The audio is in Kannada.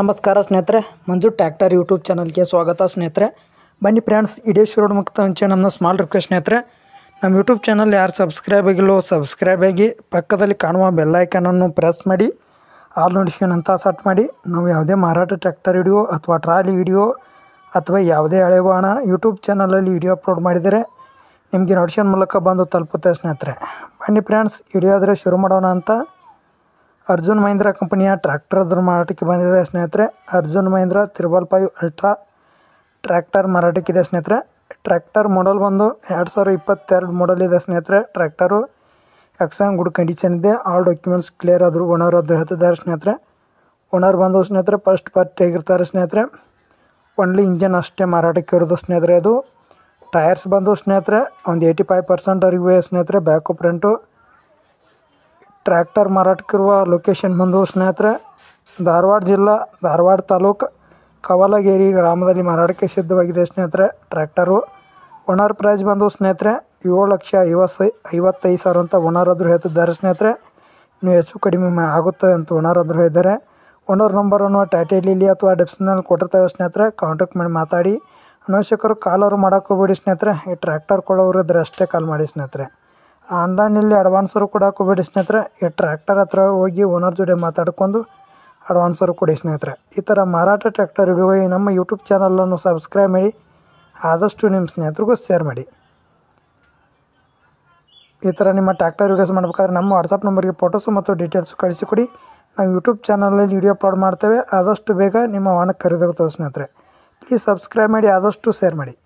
ನಮಸ್ಕಾರ ಸ್ನೇಹಿತರೆ, ಮಂಜು ಟ್ರ್ಯಾಕ್ಟರ್ ಯೂಟ್ಯೂಬ್ ಚಾನಲ್ಗೆ ಸ್ವಾಗತ ಸ್ನೇಹಿತರೆ. ಬನ್ನಿ ಫ್ರೆಂಡ್ಸ್, ಇದೇ ಶುರು ಮುಕ್ತ ಮುಂಚೆ ನಮ್ಮ ಸ್ಮಾಲ್ ರಿಕ್ವೆಸ್ಟ್ ಸ್ನೇಹಿತರೆ, ನಮ್ಮ ಯೂಟ್ಯೂಬ್ ಚಾನಲ್ ಯಾರು ಸಬ್ಸ್ಕ್ರೈಬ್ ಆಗಿಲ್ಲೋ ಸಬ್ಸ್ಕ್ರೈಬ್ ಆಗಿ ಪಕ್ಕದಲ್ಲಿ ಕಾಣುವ ಬೆಲ್ಲೈಕನನ್ನು ಪ್ರೆಸ್ ಮಾಡಿ ಆಲ್ ನೋಟಿಫಿಕೇಶನ್ ಅಂತ ಸೆಟ್ ಮಾಡಿ. ನಾವು ಯಾವುದೇ ಮಾರಾಟ ಟ್ರ್ಯಾಕ್ಟರ್ ವಿಡಿಯೋ ಅಥವಾ ಟ್ರಾಲಿ ವಿಡಿಯೋ ಅಥವಾ ಯಾವುದೇ ಹಳೆ ವಾಹನ ಯೂಟ್ಯೂಬ್ ಚಾನಲಲ್ಲಿ ವಿಡಿಯೋ ಅಪ್ಲೋಡ್ ಮಾಡಿದರೆ ನಿಮಗೆ ನೋಟಿಫಿಕೇಶನ್ ಮೂಲಕ ಬಂದು ತಲುಪುತ್ತೆ ಸ್ನೇಹಿತರೆ. ಬನ್ನಿ ಫ್ರೆಂಡ್ಸ್, ವಿಡಿಯೋ ಆದರೆ ಶುರು ಮಾಡೋಣ ಅಂತ. ಅರ್ಜುನ್ ಮಹೀಂದ್ರ ಕಂಪನಿಯ ಟ್ರ್ಯಾಕ್ಟರ್ ಮಾರಾಟಕ್ಕೆ ಬಂದಿದೆ ಸ್ನೇಹಿತರೆ. ಅರ್ಜುನ್ ಮಹೀಂದ್ರ 555 ಅಲ್ಟ್ರಾ ಟ್ರ್ಯಾಕ್ಟರ್ ಮಾರಾಟಕ್ಕಿದೆ ಸ್ನೇಹಿತರೆ. ಟ್ರ್ಯಾಕ್ಟರ್ ಮಾಡಲ್ ಬಂದು 2022 ಮಾಡಲ್ ಇದೆ ಸ್ನೇಹಿತರೆ. ಟ್ರ್ಯಾಕ್ಟರು ಎಕ್ಸಾಮ್ ಗುಡ್ ಕಂಡೀಷನ್ ಇದೆ. ಆಲ್ ಡಾಕ್ಯುಮೆಂಟ್ಸ್ ಕ್ಲಿಯರ್ ಆದರೂ ಓನರ್ ಆದರೂ ಹೇಳ್ತಿದ್ದಾರೆ ಸ್ನೇಹಿತರೆ. ಓನರ್ ಬಂದು ಸ್ನೇಹಿತರೆ ಫಸ್ಟ್ ಪಾರ್ಟಿ ಆಗಿರ್ತಾರೆ ಸ್ನೇಹಿತರೆ. ಒನ್ಲಿ ಇಂಜನ್ ಅಷ್ಟೇ ಮಾರಾಟಕ್ಕೆ ಇರೋದು ಸ್ನೇಹಿತರೆ. ಅದು ಟಯರ್ಸ್ ಬಂದು ಸ್ನೇಹಿತರೆ ಒಂದು 85% ವರೆಗೂ ಸ್ನೇಹಿತರೆ. Back front. ಟ್ರ್ಯಾಕ್ಟರ್ ಮಾರಾಟಕ್ಕಿರುವ ಲೊಕೇಶನ್ ಬಂದು ಸ್ನೇಹಿತರೆ ಧಾರವಾಡ ಜಿಲ್ಲಾ, ಧಾರವಾಡ ತಾಲೂಕು, ಕವಲಗೇರಿ ಗ್ರಾಮದಲ್ಲಿ ಮಾರಾಟಕ್ಕೆ ಸಿದ್ಧವಾಗಿದೆ ಸ್ನೇಹಿತರೆ. ಟ್ರ್ಯಾಕ್ಟರು ಓನರ್ ಪ್ರೈಸ್ ಬಂದು ಸ್ನೇಹಿತರೆ 7,55,000 ಅಂತ ಓನರ್ ಆದರೂ ಹೇಳ್ತಿದ್ದಾರೆ ಸ್ನೇಹಿತರೆ. ಇನ್ನೂ ಹೆಚ್ಚು ಕಡಿಮೆ ಆಗುತ್ತದೆ ಅಂತ ಓನರ್ ಆದರೂ ಹೇಳಿದ್ದಾರೆ. ಓನರ್ ನಂಬರನ್ನು ಟೈಟಲಲ್ಲಿ ಅಥವಾ ಡಿಸ್ಕ್ರಿಪ್ಷನಲ್ಲಿ ಕೊಟ್ಟಿರ್ತೇವೆ ಸ್ನೇಹಿತರೆ. ಕಾಂಟ್ಯಾಕ್ಟ್ ಮಾಡಿ ಮಾತಾಡಿ. ಅನವಶ್ಯಕರು ಕಾಲರು ಮಾಡೋಕೆ ಹೋಗ್ಬೇಡಿ ಸ್ನೇಹಿತರೆ. ಈ ಟ್ರ್ಯಾಕ್ಟರ್ ಕೊಡೋರು ಇದ್ದರೆ ಅಷ್ಟೇ ಕಾಲ್ ಮಾಡಿ ಸ್ನೇಹಿತರೆ. ಆನ್ಲೈನಲ್ಲಿ ಅಡ್ವಾನ್ಸರು ಕೊಡೋಕೆ ಹೋಗ್ಬೇಡಿ ಸ್ನೇಹಿತರೆ. ಈ ಟ್ರ್ಯಾಕ್ಟರ್ ಹತ್ರ ಹೋಗಿ ಓನರ್ ಜೊತೆ ಮಾತಾಡ್ಕೊಂಡು ಅಡ್ವಾನ್ಸರು ಕೊಡಿ ಸ್ನೇಹಿತರೆ. ಈ ಥರ ಮಾರಾಟ ಟ್ರ್ಯಾಕ್ಟರ್ ವಿಡಿಯೋಗೆ ನಮ್ಮ ಯೂಟ್ಯೂಬ್ ಚಾನಲನ್ನು ಸಬ್ಸ್ಕ್ರೈಬ್ ಮಾಡಿ, ಆದಷ್ಟು ನಿಮ್ಮ ಸ್ನೇಹಿತರಿಗೂ ಶೇರ್ ಮಾಡಿ. ಈ ಥರ ನಿಮ್ಮ ಟ್ರ್ಯಾಕ್ಟರ್ ವೀಡಿಯೋಸ್ ಮಾಡಬೇಕಾದ್ರೆ ನಮ್ಮ ವಾಟ್ಸಪ್ ನಂಬರ್ಗೆ ಫೋಟೋಸು ಮತ್ತು ಡೀಟೇಲ್ಸು ಕಳಿಸಿಕೊಡಿ. ನಾವು ಯೂಟ್ಯೂಬ್ ಚಾನಲಲ್ಲಿ ವಿಡಿಯೋ ಅಪ್ಲೋಡ್ ಮಾಡ್ತೇವೆ. ಆದಷ್ಟು ಬೇಗ ನಿಮ್ಮ ವಾಹನ ಖರೀದಾಗುತ್ತದೆ ಸ್ನೇಹಿತರೆ. ಪ್ಲೀಸ್ ಸಬ್ಸ್ಕ್ರೈಬ್ ಮಾಡಿ, ಆದಷ್ಟು ಶೇರ್ ಮಾಡಿ.